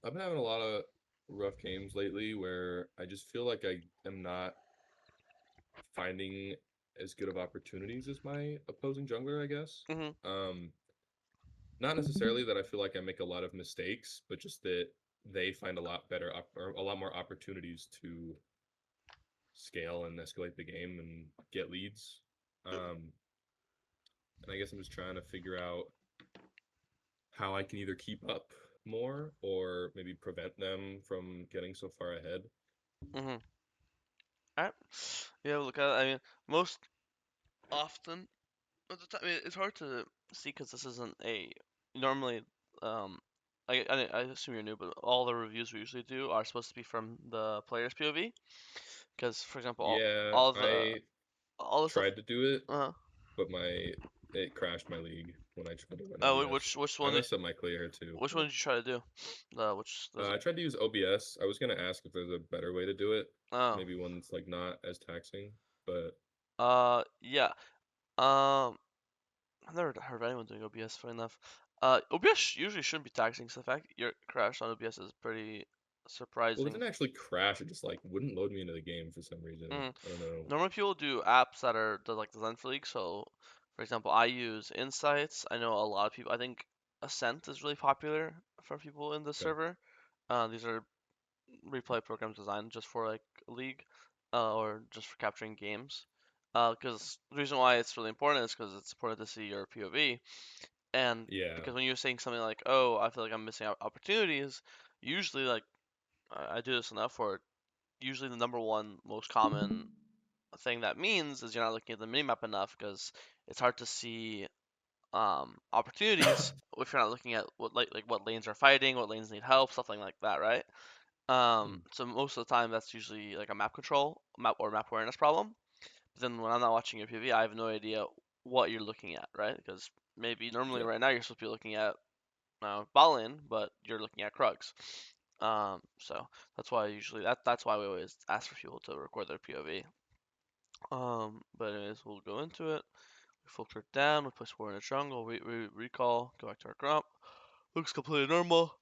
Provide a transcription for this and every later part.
I've been having a lot of rough games lately where I just feel like I am not finding as good of opportunities as my opposing jungler, I guess. Hmm. Um, Not necessarily that I feel like I make a lot of mistakes, but just that they find a lot better or a lot more opportunities to scale and escalate the game and get leads. Um, and I guess I'm just trying to figure out how I can either keep up more or maybe prevent them from getting so far ahead. Hmm. Alright. Yeah, look, I mean, most often at the time, I mean, it's hard to see because this isn't a normally. Um, I assume you're new, but all the reviews we usually do are supposed to be from the player's POV. Because, for example, Yeah, all the I all the stuff. tried to do it, Uh, but my it crashed my league when I tried to run OBS. which I one messed up my clear too. which one did you try to do? Which there's I tried to use OBS. I was gonna ask if there's a better way to do it, oh maybe one that's like not as taxing. But yeah. I've never heard of anyone doing OBS. Funny enough, OBS usually shouldn't be taxing. So the fact your crash on OBS is pretty well, it surprising. didn't actually crash. It just like wouldn't load me into the game for some reason. Mm. I don't know. Normally people do apps that are like designed for League. So, for example, I use Insights. I know a lot of people. I think Ascent is really popular for people in the Okay. server. These are replay programs designed just for like League, or just for capturing games. Because the reason why it's really important is because it's important to see your POV, and Yeah. because when you're saying something like, "Oh, I feel like I'm missing out opportunities," usually like I do this enough for usually the number one most common thing that means is you're not looking at the minimap enough because it's hard to see opportunities if you're not looking at like what lanes are fighting, what lanes need help, something like that, right? Mm, So most of the time that's usually like a map control, map awareness problem. But then when I'm not watching your PV, I have no idea what you're looking at, right? Because maybe normally yep. right now you're supposed to be looking at Ballin, but you're looking at Krugs. So that's why usually that's why we always ask for people to record their POV. But anyways, we'll go into it. We filter it down. We place war in the jungle. We recall. Go back to our grump. Looks completely normal.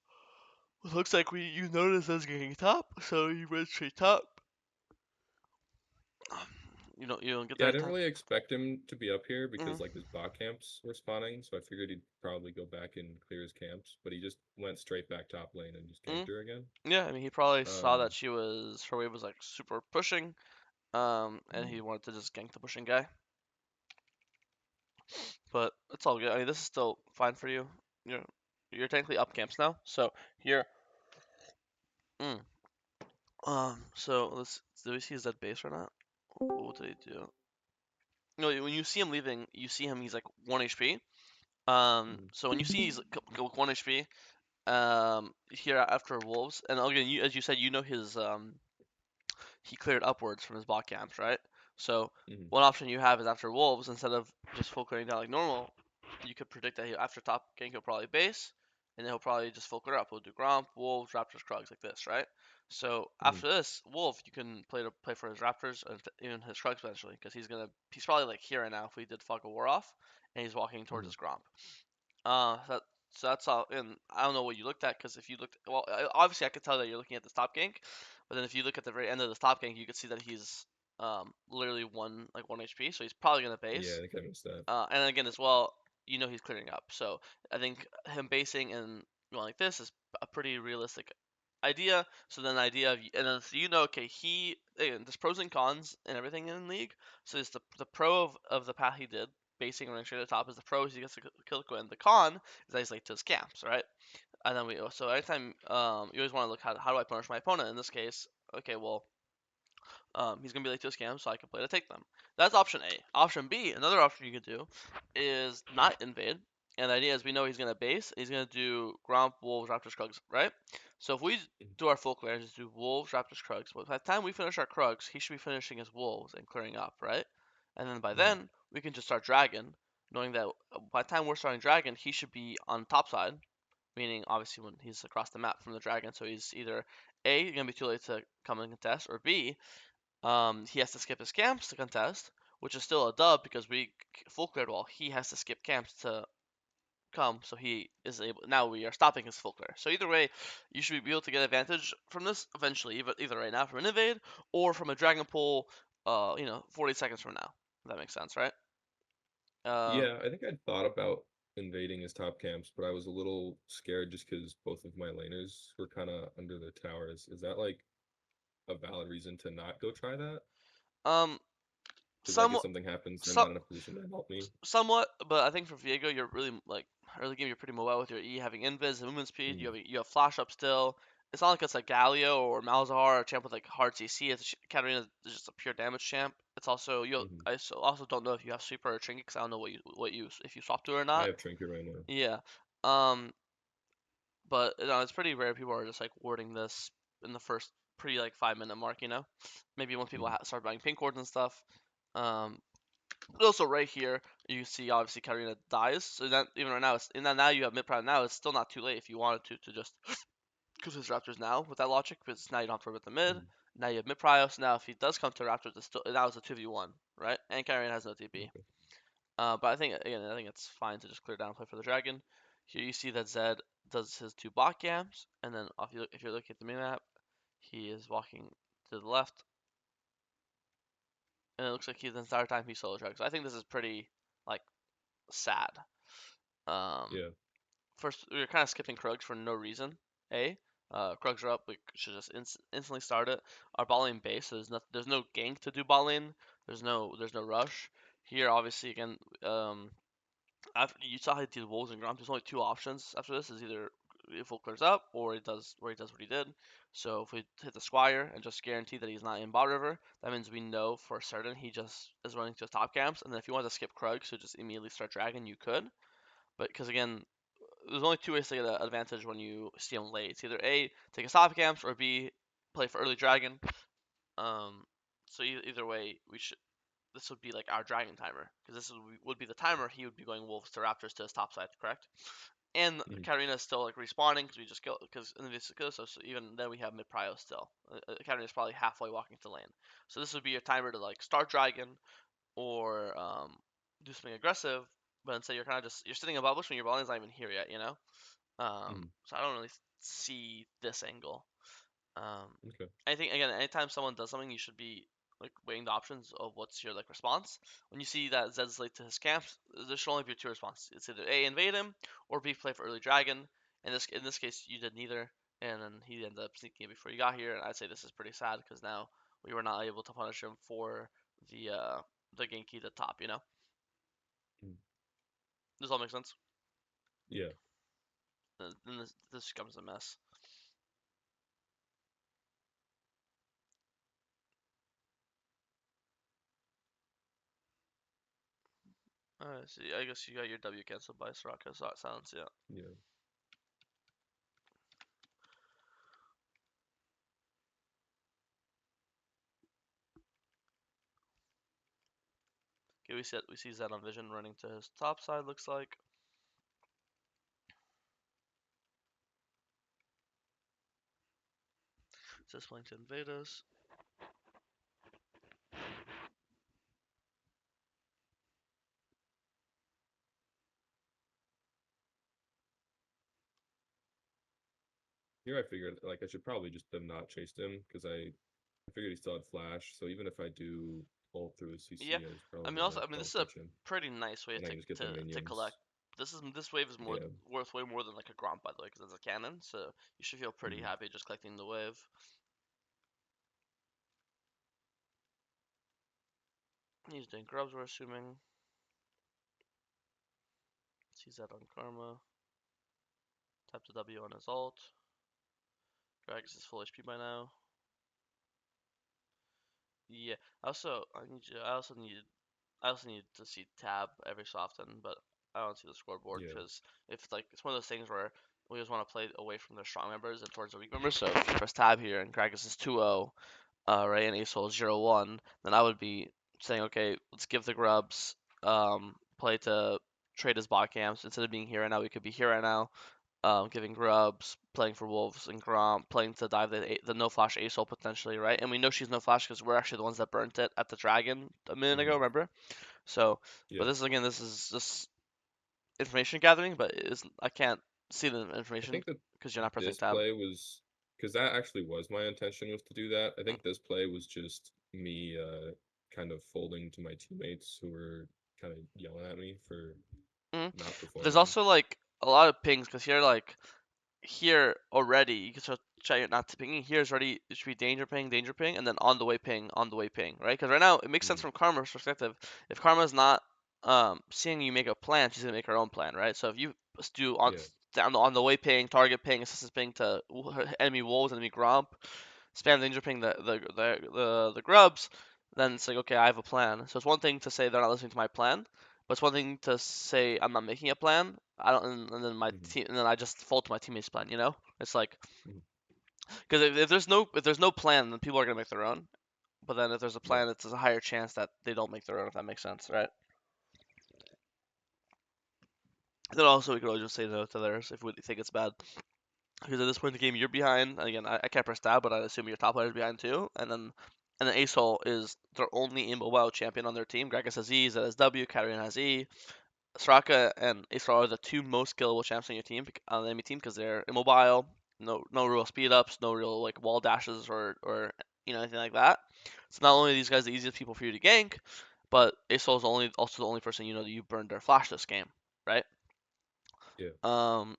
Looks like you noticed us getting top, so you went straight top. You don't get Yeah, there I in didn't time. really expect him to be up here because Hmm. like his bot camps were spawning, so I figured he'd probably go back and clear his camps, but he just went straight back top lane and just Hmm. ganked her again. Yeah, I mean he probably saw that Um, her wave was like super pushing, and he mm, wanted to just gank the pushing guy. But it's all good. I mean this is still fine for you. You're you're technically up camps now, so here. Mm, so let's do we see his dead base or not? What did he do? No, when you see him leaving, you see him. He's like 1 HP. mm, So when you see he's like 1 HP, here after wolves, and again, as you said, his he cleared upwards from his bot camps, right? So mm, one option you have is after wolves, instead of just full clearing down like normal, you could predict that after top gank he'll probably base, and then he'll probably just full clear up. He'll do Gromp, Wolves, Raptors, Krugs like this, right? So mm, after this, Wolf, you can play for his Raptors and even his Krugs eventually, because he's probably like here right now if we did Fog of War off, and he's walking towards mm. his Gromp. So that's all. And I don't know what you looked at because if you looked, well, obviously I could tell that you're looking at the top gank, but then if you look at the very end of the top gank, you could see that he's literally 1 HP, so he's probably gonna Yeah, base. I think I missed that. And again as well, he's clearing up. So I think him basing and going like this is a pretty realistic idea. So then the idea of and then so okay, again, there's pros and cons and everything in League. So there's the pro of the path he did, basing running straight to the top is the pro is he gets to kill the and the con is that he's late to his camps, right? And then so anytime you always want to look how do I punish my opponent in this case? Okay, well he's gonna be late to a scam, so I can play to take them. That's option A. Option B, another option you could do, is not invade. And the idea is we know he's gonna base. He's gonna do Gromp, Wolves, Raptors, Krugs, right? So if we Mm, do our full clear and just do Wolves, Raptors, Krugs, by the time we finish our Krugs, he should be finishing his Wolves and clearing up, right? And then by mm, then we can just start Dragon, knowing that by the time we're starting Dragon, he should be on top side, meaning obviously when he's across the map from the Dragon. So he's either A, gonna be too late to come and contest, or B, he has to skip his camps to contest, which is still a dub because we full cleared wall. He has to skip camps to come, so he is able. Now we are stopping his full clear. So either way, you should be able to get advantage from this eventually, either right now from an invade or from a dragon pull. 40 seconds from now. If that makes sense, right? Um, Yeah, I think I'd thought about invading his top camps, but I was a little scared just because both of my laners were kind of under the towers. Is that like a valid reason to not go try that? um, Because like if somewhat, something happens, they're some, not in a position to help me. somewhat, but I think for Viego, you're really like early game. You're pretty mobile with your E having invis and movement speed. Mm, You have flash up still. It's not like it's like Galio or Malzahar, a champ with like hard CC. Katarina is just a pure damage champ. It's also hmm also don't know if you have sweeper or trinket, because I don't know what you if you swap to or I not. have Trinket right now. Yeah. Um, but it's pretty rare people are just like warding this in the first pretty like 5 minute mark. Maybe once people hmm start buying pink wards and stuff. Um, but also right here, you see obviously Karina dies. So that even right now, now you have mid prime. Now it's still not too late if you wanted to just because his Raptors now with that logic. Because now you don't have to worry about the mid. hmm Now you have mid prio. So now if he does come to Raptors, it's still now it's a 2v1, right? And Karina has no TP. Okay. But I think it's fine to just clear down and play for the dragon. Here you see that Zed does his two bot camps, and then if you're looking at the minimap, he is walking to the left, and it looks like the entire time he's solo dragon. So I think this is pretty like sad. Um, Yeah. First we are kind of skipping Krugs for no reason. Krugs are up. We should just instantly start it. Our bot lane base. So there's no gank to do bot lane. There's no rush. Here obviously again after you saw how he did wolves and gromp, there's only two options after this. Is either if full clears up or he does what he did. So if we hit the squire and just guarantee that he's not in bot river, that means we know for certain he just is running to his top camps. And then if you want to skip Krug, so just immediately start dragon, you could. But because again, there's only two ways to get an advantage when you see him late. It's either A, take his top camps, or B, play for early dragon. Um, so either way, we should this would be like our dragon timer, because would be the timer he would be going wolves to raptors to his top side, correct? And hmm Karina is still like respawning because we just kill because in the so even then we have mid prio still. Karina is probably halfway walking to lane, so this would be your timer to like start dragon or do something aggressive. But instead you're kind of just you're sitting above us when your ball is not even here yet, hmm So I don't really see this angle. Um, Okay. I think again, anytime someone does something, you should be like weighing the options of what's your like response. When you see that Zed's late to his camps, there should only be two responses. It's either A, invade him, or B, play for early dragon. In this case, you did neither, and then he ended up sneaking it before you got here. And I'd say this is pretty sad because now we were not able to punish him for the uh the gank at the top. mm, Does all make sense? Yeah. Then this becomes a mess. I see. I guess you got your W canceled by Soraka silence. Yeah. Yeah. Okay, we see Zed on Vision running to his top side. Looks like just playing to invade us. Here I figured like I should probably just have not chased him because I figured he still had flash. So even if I do pull through his Yeah, CC, I just I mean probably also like this don't is a touch him, pretty nice way and I can just get the to collect. minions. This wave is Yeah. worth way more than like a Gromp, by the way, because it's a cannon. So you should feel pretty hmm happy just collecting the wave. He's doing grubs, we're assuming. Sees that on Karma. Tap the W on his ult. Gragas is full HP by now. Yeah. I also need to see tab every so often, but I don't see the scoreboard Yeah. because if like it's one of those things where we just want to play away from the strong members and towards the weak members. So if you press tab here and Kragus is 2-0, right, and Asol is 0-1, then I would be saying, okay, let's give the grubs play to trade his bot camps instead of being here right now. We could be here right now, giving grubs, playing for wolves and Grom, playing to dive the no flash Asol potentially, right? And we know she's no flash because we're actually the ones that burnt it at the dragon a minute ago, hmm remember? So, but Yeah. this is again, this is just information gathering, but I can't see the I information think that because you're not pressing this tab. play was because that actually was my intention was to do that. I Mm, think this play was just me kind of folding to my teammates who were kind of yelling at me for mm. not There's performing. also like a lot of pings because here already you can start try not to ping. Here's already it should be danger ping, and then on the way ping, on the way ping, right? Because right now it makes sense Mm, from Karma's perspective. If Karma's not seeing you make a plan, she's gonna make her own plan, right? So if you do on yeah. on the way ping, target ping, assistance ping to enemy wolves, enemy gromp, spam danger ping the grubs, then it's like okay, I have a plan. So it's one thing to say they're not listening to my plan, but it's one thing to say I'm not making a plan. I don't, and then my Hmm. team, and then I just fold to my teammate's plan. You know, it's like Hmm. because if there's no plan, then people are gonna make their own. But then if there's a Yeah. plan, it's a higher chance that they don't make their own. If that makes sense, right? Then also we could always just say no to theirs if we think it's bad. Because at this point in the game, you're behind. Again, I can't press tab, but I assume your top player's behind too. And then Asol is their only immobile champion on their team. Gragas has E, Zed has W, Katarina has E. Soraka and Asol are the two most skillable champs on your team on the enemy team because they're immobile, no real speed ups, no real like wall dashes or anything like that. So not only are these guys the easiest people for you to gank, but Asol is also the only person that you burned their flash this game, right? Yeah. Um,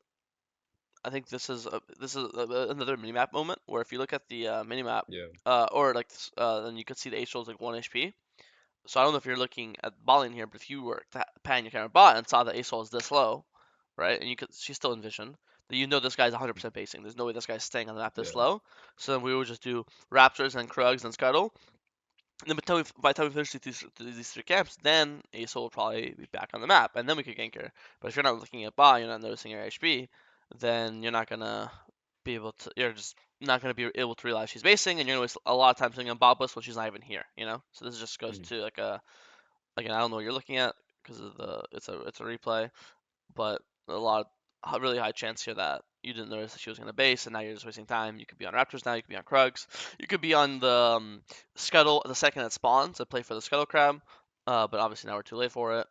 I think this is another minimap moment where if you look at the minimap, Yeah. then you could see the Asol is like 1 HP. So I don't know if you're looking at bot lane here, but if you were panning your camera bot and saw that Asol is this low, right, and she's still in vision, then you know this guy's 100% basing. There's no way this guy's staying on the map this Yeah. low. So then we would just do Raptors and Krugs and Scuttle. And then by the time we finish these three camps, then Asol will probably be back on the map, and then we could gank her. But if you're not looking at bot, you're not noticing her HP, then you're just not gonna be able to realize she's basing, and you're gonna waste a lot of time sitting on bot bus when she's not even here, you know. So this just goes Hmm. to like a again, I don't know what you're looking at because of it's a replay, but a lot of really high chance here that you didn't notice that she was gonna base, and now you're just wasting time. You could be on Raptors now, you could be on Krugs, you could be on the Scuttle the second it spawns to play for the Scuttle Crab, but obviously now we're too late for it,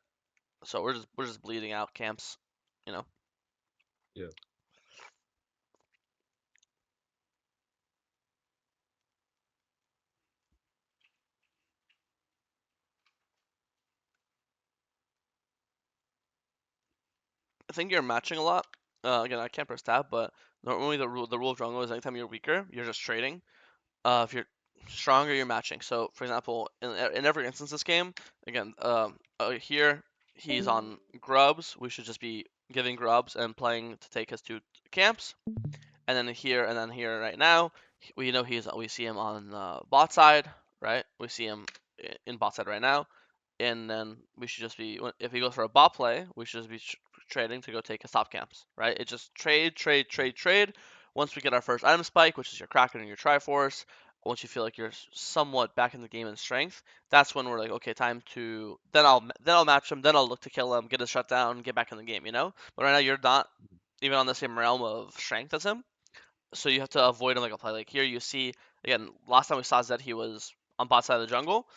so we're just bleeding out camps, you know. Yeah. I think you're matching a lot. Again, I can't press tab, but normally the rule of jungle is anytime you're weaker, you're just trading. If you're stronger, you're matching. So, for example, in every instance this game, again, here he's on grubs. We should just be giving grubs and playing to take his two camps. And then here right now, we see him on the bot side, right? We see him in bot side right now, and then we should just be if he goes for a bot play, we should just be trading to go take his top camps, right? It just trade, trade, trade, trade. Once we get our first item spike, which is your Kraken and your Triforce, once you feel like you're somewhat back in the game in strength, that's when we're like, okay, time to then I'll match him, then I'll look to kill him, get a shutdown, get back in the game, you know. But right now you're not even on the same realm of strength as him, so you have to avoid him like a play. Like here, you see again. Last time we saw Zed, he was on bot side of the jungle.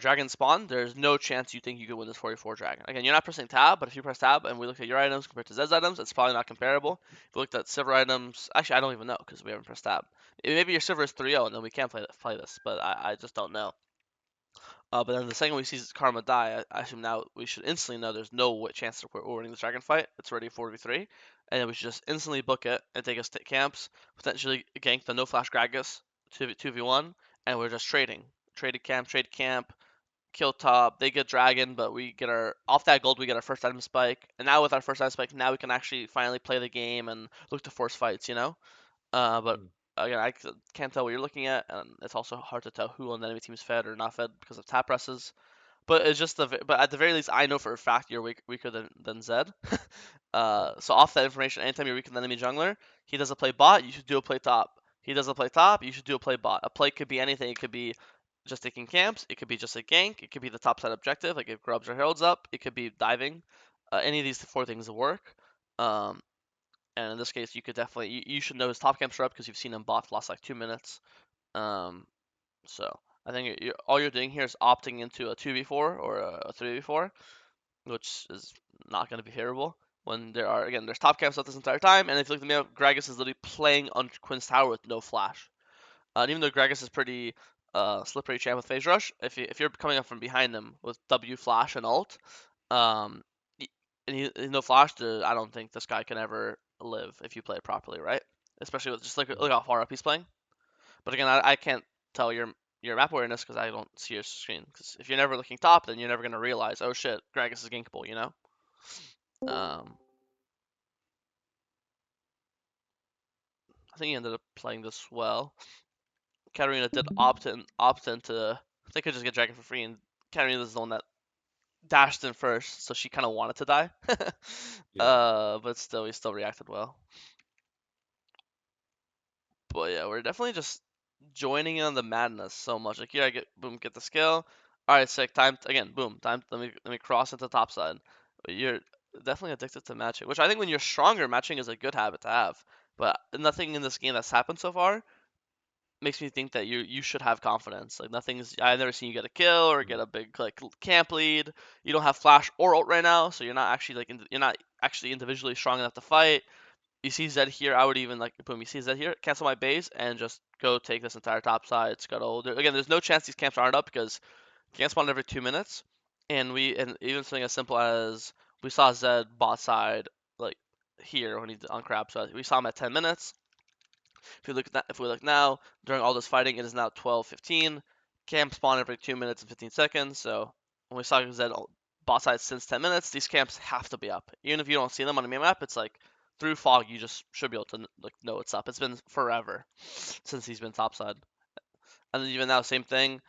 Dragon spawn. There's no chance you think you could win this 44 dragon. Again, you're not pressing tab, but if you press tab and we look at your items compared to Zed's items, it's probably not comparable. If we looked at silver items, actually, I don't even know because we haven't pressed tab. Maybe your silver is 3-0 and then we can't play this, but I just don't know. But then the second we see Karma die, I assume now we should instantly know there's no chance that we're winning this dragon fight. It's already 4v3, and then we should just instantly book it and take us to camps, potentially gank the no flash Gragas 2v1, and we're just trading. Trade camp, kill top. They get dragon, but we get our off that gold. We get our first item spike, and now with our first item spike, now we can actually finally play the game and look to force fights. You know. But Mm. again, can't tell what you're looking at, and it's also hard to tell who on the enemy team is fed or not fed because of tap presses. But it's just but at the very least, I know for a fact you're weaker than Zed. Yeah. So off that information, anytime you're weaker than enemy jungler, he does a play bot, you should do a play top. He does a play top, you should do a play bot. A play could be anything. It could be just taking camps. It could be just a gank. It could be the top side objective, like if grubs or heralds up. It could be diving. Any of these four things work. Um, and in this case, you could definitely you should know his top camps are up because you've seen him bot for the last like 2 minutes. Um, so I think all you're doing here is opting into a 2v4 or a 3v4, which is not going to be favorable. When there are, again, there's top camps up this entire time, and if you look at the map, Gragas is literally playing on Quinn's tower with no flash. And even though Gragas is pretty slippery champ with phase rush, if you're coming up from behind him with W flash and ult, um, and he no flash, I don't think this guy can ever live if you play it properly, right? Especially with just look how far up he's playing. But again, I can't tell your map awareness because I don't see your screen. Because if you're never looking top, then you're never gonna realize, oh shit, Gragas is gankable, you know. I think he ended up playing this well. Katarina did opt into. They could just get Dragon for free, and Katarina is the one that dashed in first, so she kind of wanted to die. Yeah. But still, he still reacted well. But yeah, we're definitely just joining in on the madness so much. Like here, I get the skill. All right, sick. Time again. Boom. Time. Let me cross into top side. But you're definitely addicted to matching, which I think when you're stronger, matching is a good habit to have. But nothing in this game that's happened so far makes me think that you should have confidence. Like nothing's. I've never seen you get a kill or Mhm. get a big like camp lead. You don't have flash or ult right now, so you're not actually you're not actually individually strong enough to fight. You see Zed here, I would even like boom. You see Zed here, cancel my base and just go take this entire top side. Scuttle. Again, there's no chance these camps aren't up because camps spawn every 2 minutes, and even something as simple as we saw Zed bot side like here when he's on crab. So we saw him at 10 minutes. If we look at that, if we look now, during all this fighting, it is now 12:15. Camps spawn every 2 minutes and 15 seconds. So when we saw Zed bot side since 10 minutes, these camps have to be up. Even if you don't see them on the map, it's like through fog, you just should be able to like know it's up. It's been forever since he's been topside. And then even now, same thing.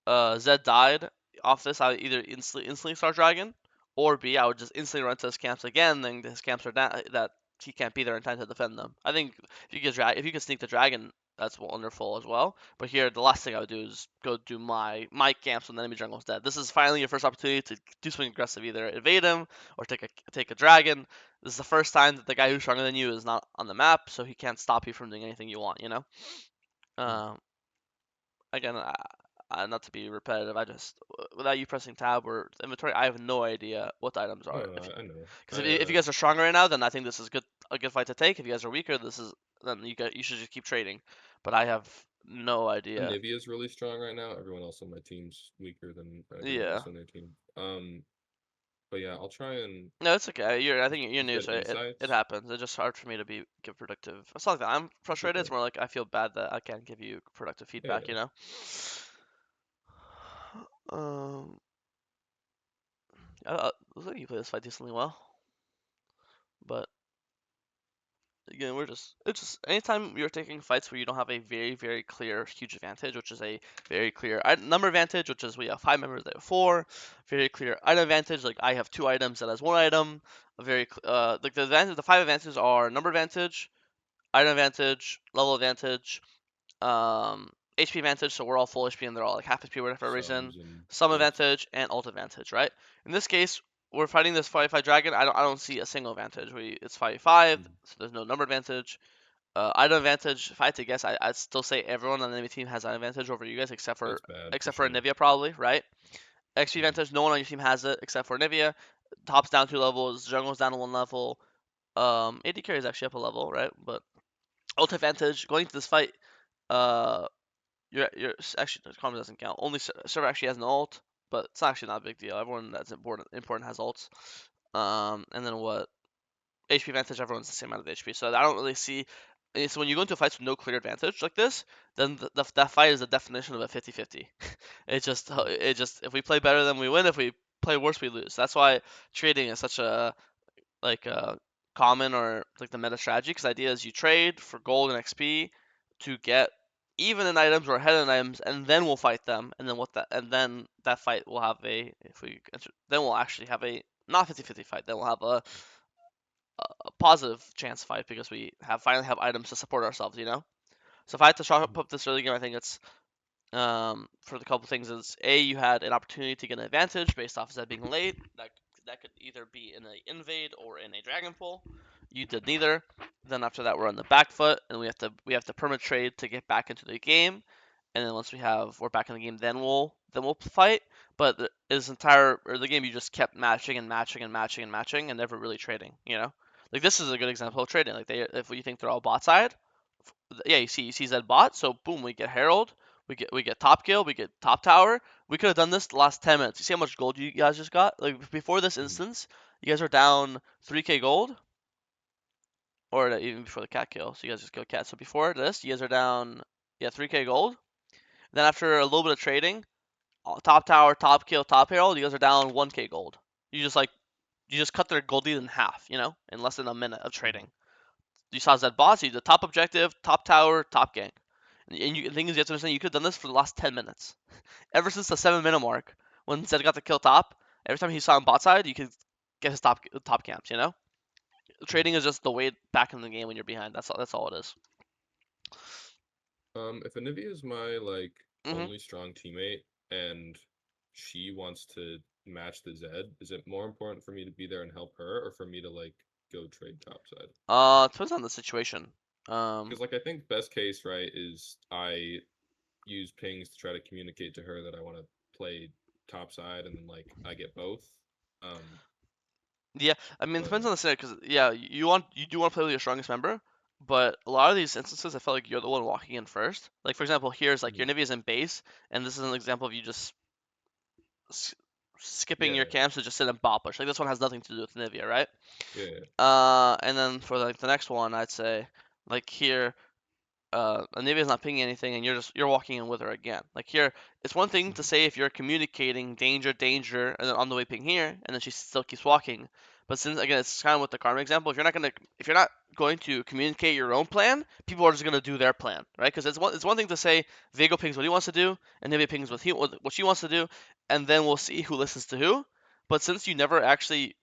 Zed died off this. I would either instantly start Dragon, or B, I would just instantly run to his camps again. Then his camps are down. That he can't be there in time to defend them. I think if you could sneak the Dragon, that's wonderful as well. But here, the last thing I would do is go do my camps when the enemy jungle's dead. This is finally your first opportunity to do something aggressive, either evade him or take a Dragon. This is the first time that the guy who's stronger than you is not on the map, so he can't stop you from doing anything you want. You know. Mhm. Um, Again, not to be repetitive, I just without you pressing tab or inventory, I have no idea what the items are. Oh, no, I know. Because if you guys are stronger right now, then I think this is a good fight to take. If you guys are weaker, then you should just keep trading. But I have no idea. Nivea is really strong right now. Everyone else on my team's weaker than everyone Yeah. else on their team. But yeah, I'll try and No, it's okay. I think you're new, get so it insights. happens. It's just hard for me to give productive. It's not that I'm It's frustrated. okay. It's more like I feel bad that I can't give you productive Yeah, feedback. yeah. You know. Um. Looks like you play this fight decently well, but again, it's just anytime you're taking fights where you don't have a very clear huge advantage, which is a very clear number advantage, which is we have 5 members, they have four. Very clear item advantage, like I have two items that has one item. A very like the five advantages are number advantage, item advantage, level advantage, HP advantage, so we're all full HP and they're all like half HP for whatever reason. Sums and Some yeah. advantage and ult advantage, right? In this case, we're fighting this 5v5 dragon. I don't see a single advantage. It's 5v5, Mhm. so there's no number advantage. Item advantage. If I had to guess, I'd still say everyone on the enemy team has an advantage over you guys, That's bad for except for sure. Nivea probably, right? XP Mhm. advantage. No one on your team has it except for Nivea. Top's down 2 levels. Jungle's down 1 level. AD carry is actually up a level, right? But ult advantage. Going to this fight, uh, you're actually Karma doesn't count. Only server actually has an ult, but it's actually not a big deal. Everyone that's important has ults. And then what? HP advantage, everyone's the same amount of HP. So I don't really see. So when you go into fights with no clear advantage like this, then that fight is the definition of a 50-50. Mhm. It just if we play better, then we win. If we play worse, we lose. That's why trading is such a like common or like the meta strategy. Because the idea is you trade for gold and XP to get even in items or ahead in items, and then we'll fight them. And then that fight will have a if we then we'll actually have a not 50-50 fight. Then we'll have a positive chance fight because we have finally have items to support ourselves. You know. So if I had to chalk Mhm. up this early game, I think it's for the couple things is a you had an opportunity to get an advantage based off of that being late. That could either be in an invade or in a dragon pull. You did neither. Then after that we're on the back foot and we have to perma trade to get back into the game. And then once we're back in the game, then we'll fight. but this entire early game you just kept matching and matching and matching and matching and never really trading. You know, like this is a good example of trading. Like they, if you think they're all bot side, yeah, you see Zed bot, so boom, we get Herald, we get top kill, we get top tower. We could have done this the last 10 minutes. You see how much gold you guys just got? Like before this Mhm. instance, you guys are down 3k gold, or even before the cat kill. So you guys just kill cat. So before this, you guys are down, yeah, 3k gold. Then after a little bit of trading, top tower, top kill, top herald, you guys are down 1k gold. You just like you just cut their gold lead in half, in less than a minute of Mhm. trading. You saw Zed boss, you did top objective, top tower, top gank. And the thing is, you have to understand, you could have done this for the last 10 minutes. Ever since the 7-minute mark, when Zed got the kill top, every time he saw him bot side, you could get his top camps. Mhm. Trading is just the way back in the game when you're behind. That's all it is. If Anivia is my like Mm-hmm. only strong teammate and she wants to match the Zed, is it more important for me to be there and help her or for me to like go trade topside? Depends on the situation. Um, Because like I think best case, right, is I use pings to try to communicate to her that I want to play topside and then like I get both. Um, yeah, I mean, it but depends on the scenario, because yeah, you do want to play with your strongest member, but a lot of these instances, I felt like you're the one walking in first. Like for example, here's like mhm, your Nivea is in base, and this is an example of you just s- skipping your yeah, camps to just sit and bot push. Like this one has nothing to do with Nivea, right? yeah, And then for like the next one, I'd say like here, Anivia's not pinging anything, and you're walking in with her again. Like here, it's one thing to mhm, say if you're communicating danger, danger, and then on the way ping here, and then she still keeps walking. But since again, it's kind of with the Karma example. If you're not going to communicate your own plan, people are just gonna do their plan, right? Because it's one thing to say Viego pings what he wants to do, and Nivea pings what she wants to do, and then we'll see who listens to who. But since you never actually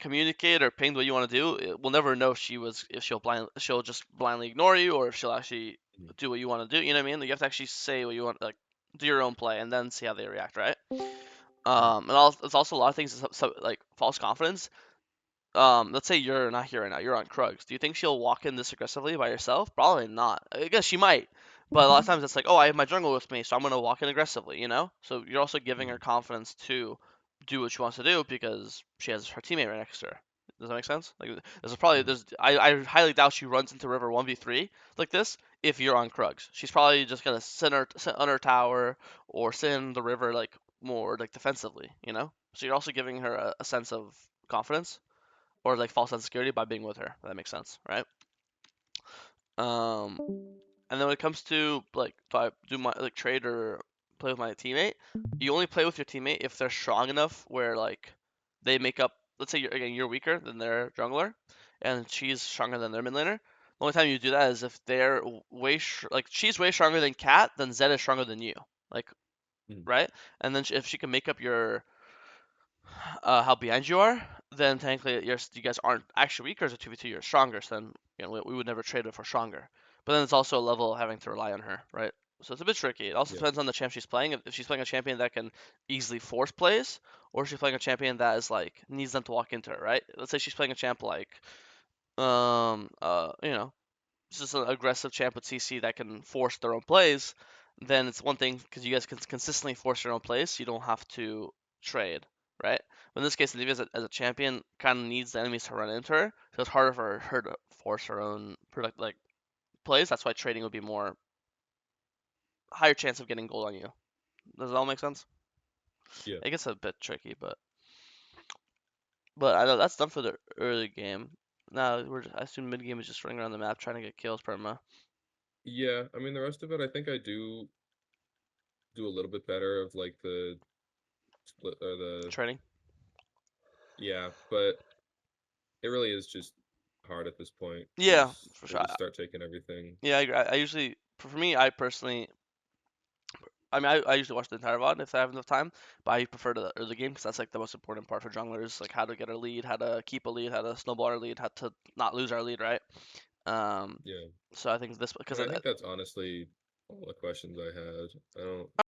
communicate or pinged what you want to do, we'll never know if she'll just blindly ignore you or if she'll actually mhm, do what you want to do. You know what I mean? Like, you have to actually say what you want, like do your own play and then see how they react, right? mhm, It's also a lot of things, like false confidence. Let's say you're not here right now, you're on Krugs. Do you think she'll walk in this aggressively by herself? Probably not. I guess she might, but a lot of times it's like, oh, I have my jungle with me, so I'm gonna walk in aggressively. So you're also giving her mhm. confidence to do what she wants to do because she has her teammate right next to her. Does that make sense? Like, Mhm. I highly doubt she runs into River 1v3 like this if you're on Krugs. She's probably just gonna sit on her tower or sit in the river like more like defensively. So you're also giving her a sense of confidence or like false sense of security by being with her. If that makes sense, right? Um, and then when it comes to like, do I do my like trade or play with my teammate? You only play with your teammate if they're strong enough where like they make up. Let's say you're weaker than their jungler, and she's stronger than their mid laner. The only time you do that is if they're like she's way stronger than Cat, then Zed is stronger than you. Like, Mhm. right? And then if she can make up your how behind you are, then technically you guys aren't actually weaker as a 2v2, you're stronger, so then we would never trade it for stronger. But then it's also a level of having to rely on her, right? So it's a bit tricky. It also Yeah. depends on the champ she's playing. If she's playing a champion that can easily force plays, or if she's playing a champion that is like needs them to walk into her, right? Let's say she's playing a champ like just an aggressive champ with CC that can force their own plays, then it's one thing because you guys can consistently force your own plays, so you don't have to trade, right? But in this case, Olivia as a champion kind of needs the enemies to run into her, so it's harder for her to force her own product like plays. That's why trading would be more higher chance of getting gold on you. Does that all make sense? Yeah. I guess a bit tricky, but I know that's done for the early game. Now I assume mid game is just running around the map trying to get kills perma Yeah. I mean, the rest of it, I think I do a little bit better of like the split or the trading. yeah, but it really is just hard at this point Yeah, because for they sure. just start taking everything. Yeah, I agree. I usually, for me, I personally, I mean, I usually watch the entire VOD if I have enough time, but I prefer the early game because that's like the most important part for junglers, like how to get a lead, how to keep a lead, how to snowball our lead, how to not lose our lead, right? Um, Yeah. so I think this I because mean, I think that's honestly all the questions I had. I don't